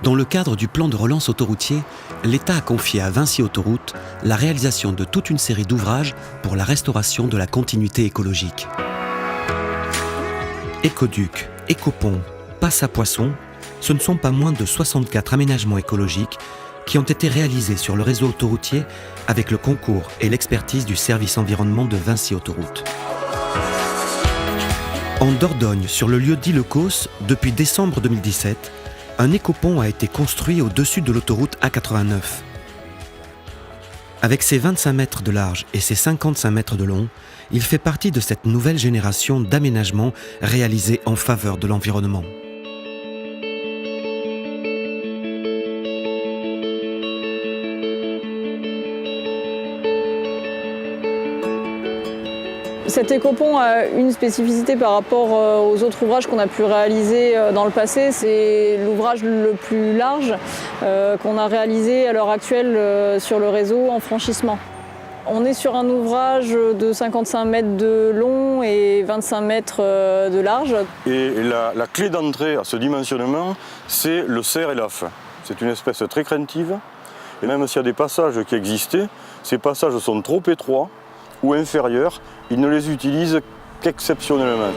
Dans le cadre du plan de relance autoroutier, l'État a confié à Vinci Autoroutes la réalisation de toute une série d'ouvrages pour la restauration de la continuité écologique. Écoduc, écopont, passe à poissons, ce ne sont pas moins de 64 aménagements écologiques qui ont été réalisés sur le réseau autoroutier avec le concours et l'expertise du service environnement de Vinci Autoroutes. En Dordogne, sur le lieu dit Le Causse, depuis décembre 2017, un écopont a été construit au-dessus de l'autoroute A89. Avec ses 25 mètres de large et ses 55 mètres de long, il fait partie de cette nouvelle génération d'aménagements réalisés en faveur de l'environnement. Cet écopont a une spécificité par rapport aux autres ouvrages qu'on a pu réaliser dans le passé. C'est l'ouvrage le plus large qu'on a réalisé à l'heure actuelle sur le réseau en franchissement. On est sur un ouvrage de 55 mètres de long et 25 mètres de large. Et la clé d'entrée à ce dimensionnement, c'est le cerf et l'af. C'est une espèce très craintive. Et même s'il y a des passages qui existaient, ces passages sont trop étroits ou inférieurs, ils ne les utilisent qu'exceptionnellement.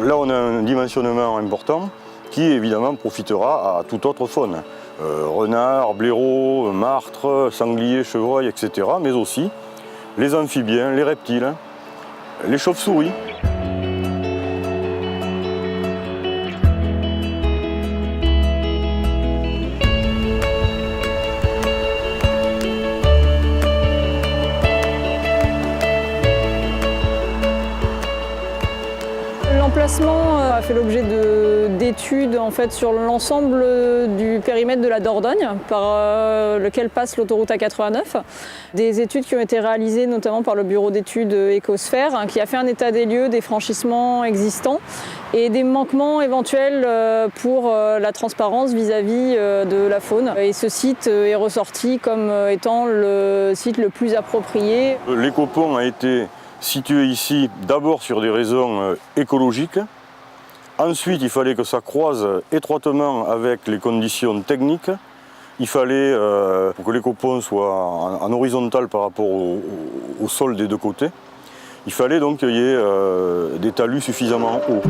Là, on a un dimensionnement important qui, évidemment, profitera à toute autre faune. Renards, blaireaux, martres, sangliers, chevreuils, etc. Mais aussi les amphibiens, les reptiles, les chauves-souris. L'emplacement a fait l'objet d'études en fait, sur l'ensemble du périmètre de la Dordogne par lequel passe l'autoroute A89. Des études qui ont été réalisées notamment par le bureau d'études Écosphère qui a fait un état des lieux des franchissements existants et des manquements éventuels pour la transparence vis-à-vis de la faune. Et ce site est ressorti comme étant le site le plus approprié. L'écopont a été situé ici d'abord sur des raisons écologiques. Ensuite, il fallait que ça croise étroitement avec les conditions techniques. Il fallait, pour que l'écopont soit en horizontal par rapport au sol des deux côtés, il fallait donc qu'il y ait des talus suffisamment hauts.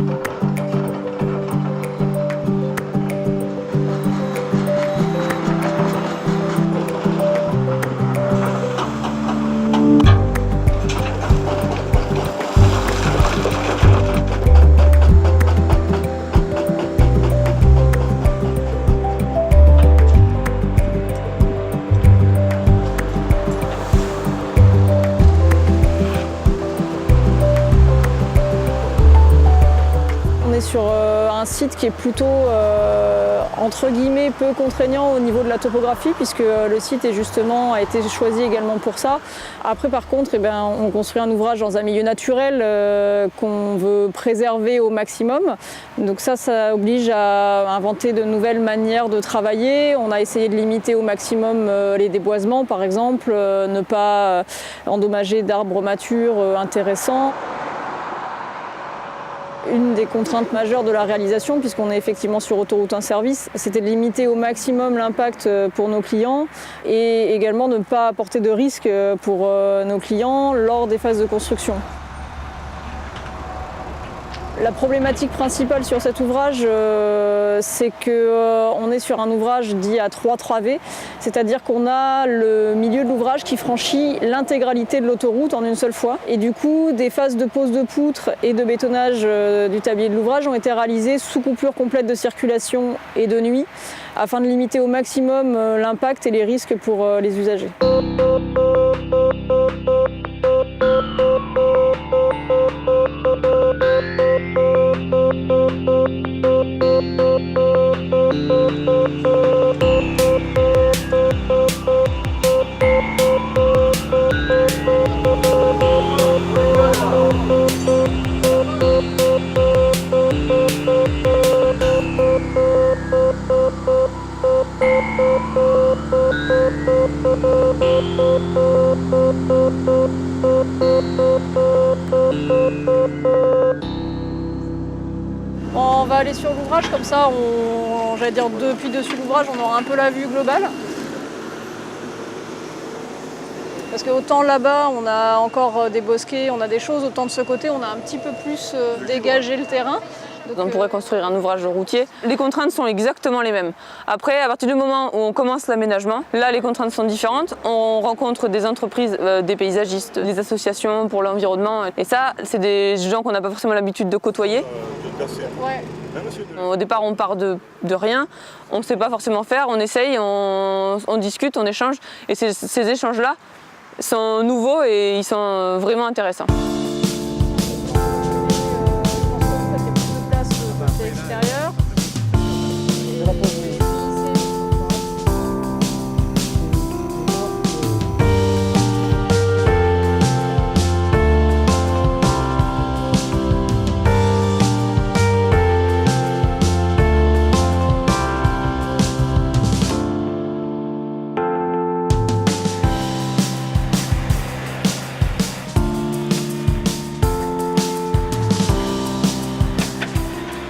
Sur un site qui est plutôt entre guillemets peu contraignant au niveau de la topographie puisque le site a été choisi également pour ça. Après par contre on construit un ouvrage dans un milieu naturel qu'on veut préserver au maximum. Donc ça oblige à inventer de nouvelles manières de travailler. On a essayé de limiter au maximum les déboisements par exemple, ne pas endommager d'arbres matures intéressants. Une des contraintes majeures de la réalisation, puisqu'on est effectivement sur autoroute un service, c'était de limiter au maximum l'impact pour nos clients et également de ne pas apporter de risques pour nos clients lors des phases de construction. La problématique principale sur cet ouvrage, c'est qu'on est sur un ouvrage dit à 3 travées, c'est-à-dire qu'on a le milieu de l'ouvrage qui franchit l'intégralité de l'autoroute en une seule fois. Et du coup, des phases de pose de poutres et de bétonnage du tablier de l'ouvrage ont été réalisées sous coupure complète de circulation et de nuit, afin de limiter au maximum l'impact et les risques pour les usagers. On va aller sur l'ouvrage, comme ça, j'allais dire depuis dessus l'ouvrage, on aura un peu la vue globale. Parce que autant là-bas, on a encore des bosquets, on a des choses, autant de ce côté, on a un petit peu plus dégagé le terrain. Donc on pourrait construire un ouvrage routier. Les contraintes sont exactement les mêmes. Après, à partir du moment où on commence l'aménagement, là les contraintes sont différentes. On rencontre des entreprises, des paysagistes, des associations pour l'environnement. Et ça, c'est des gens qu'on n'a pas forcément l'habitude de côtoyer. Ouais. Au départ, on part de rien, on ne sait pas forcément faire, on essaye, on discute, on échange. Et ces échanges-là sont nouveaux et ils sont vraiment intéressants.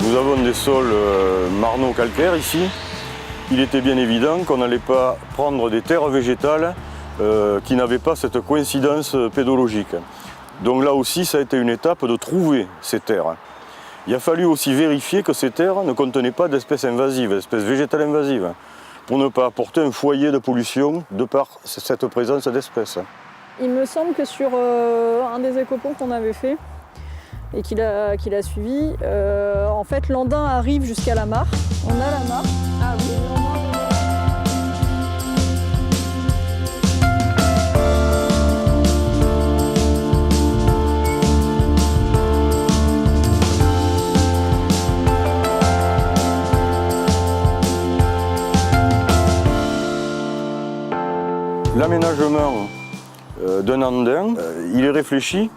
Nous avons des sols marno-calcaires ici. Il était bien évident qu'on n'allait pas prendre des terres végétales qui n'avaient pas cette coïncidence pédologique. Donc là aussi, ça a été une étape de trouver ces terres. Il a fallu aussi vérifier que ces terres ne contenaient pas d'espèces invasives, d'espèces végétales invasives, pour ne pas apporter un foyer de pollution de par cette présence d'espèces. Il me semble que sur un des écoponts qu'on avait fait, et qu'il a suivi. En fait, l'Andin arrive jusqu'à la mare. On a la mare. Ah oui. L'aménagement d'un andin, il est réfléchi.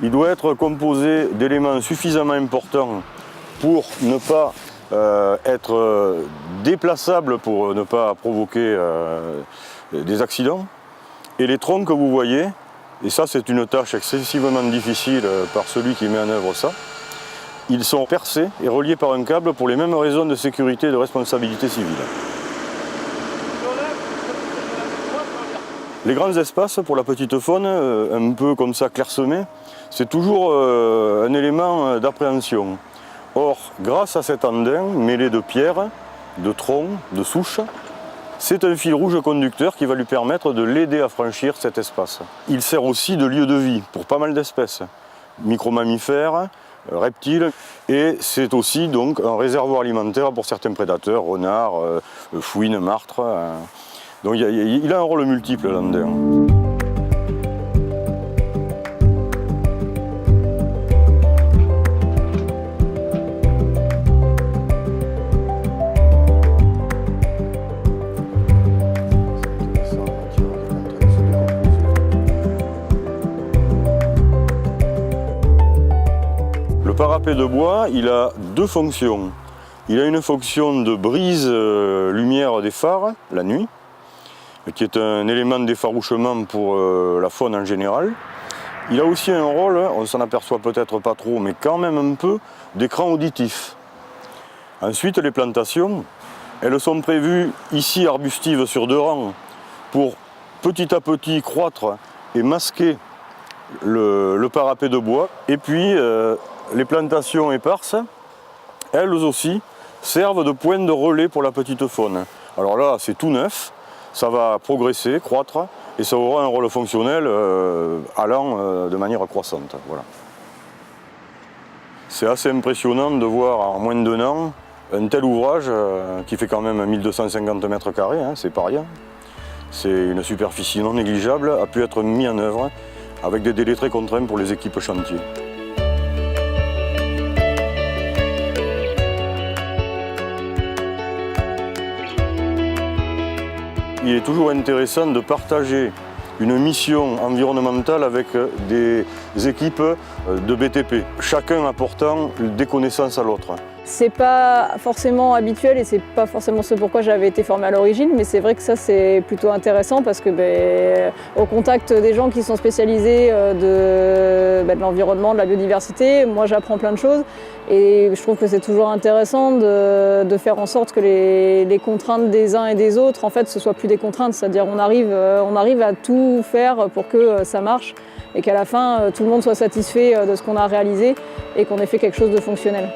Il doit être composé d'éléments suffisamment importants pour ne pas être déplaçable, pour ne pas provoquer des accidents. Et les troncs que vous voyez, et ça c'est une tâche excessivement difficile par celui qui met en œuvre ça, ils sont percés et reliés par un câble pour les mêmes raisons de sécurité et de responsabilité civile. Les grands espaces pour la petite faune, un peu comme ça clairsemés, c'est toujours un élément d'appréhension. Or, grâce à cet andin mêlé de pierres, de troncs, de souches, c'est un fil rouge conducteur qui va lui permettre de l'aider à franchir cet espace. Il sert aussi de lieu de vie pour pas mal d'espèces, micro-mammifères, reptiles, et c'est aussi donc un réservoir alimentaire pour certains prédateurs, renards, fouines, martres. Donc il a un rôle multiple, l'andin. Le parapet de bois, il a deux fonctions. Il a une fonction de brise lumière des phares la nuit, qui est un élément d'effarouchement pour la faune en général. Il a aussi un rôle, on s'en aperçoit peut-être pas trop, mais quand même un peu, d'écran auditif. Ensuite, les plantations, elles sont prévues ici arbustives sur 2 rangs pour petit à petit croître et masquer le parapet de bois. Et puis, les plantations éparses, elles aussi, servent de point de relais pour la petite faune. Alors là, c'est tout neuf. Ça va progresser, croître, et ça aura un rôle fonctionnel allant de manière croissante. Voilà. C'est assez impressionnant de voir en moins de 1 an un tel ouvrage qui fait quand même 1250 mètres carrés, hein, c'est pas rien. C'est une superficie non négligeable, a pu être mis en œuvre avec des délais très contraints pour les équipes chantier. Il est toujours intéressant de partager une mission environnementale avec des équipes de BTP, chacun apportant des connaissances à l'autre. C'est pas forcément habituel et c'est pas forcément ce pourquoi j'avais été formée à l'origine, mais c'est vrai que ça c'est plutôt intéressant parce que au contact des gens qui sont spécialisés de l'environnement, de la biodiversité, moi j'apprends plein de choses et je trouve que c'est toujours intéressant de faire en sorte que les contraintes des uns et des autres, en fait, ce soit plus des contraintes, c'est-à-dire on arrive à tout faire pour que ça marche et qu'à la fin tout le monde soit satisfait de ce qu'on a réalisé et qu'on ait fait quelque chose de fonctionnel.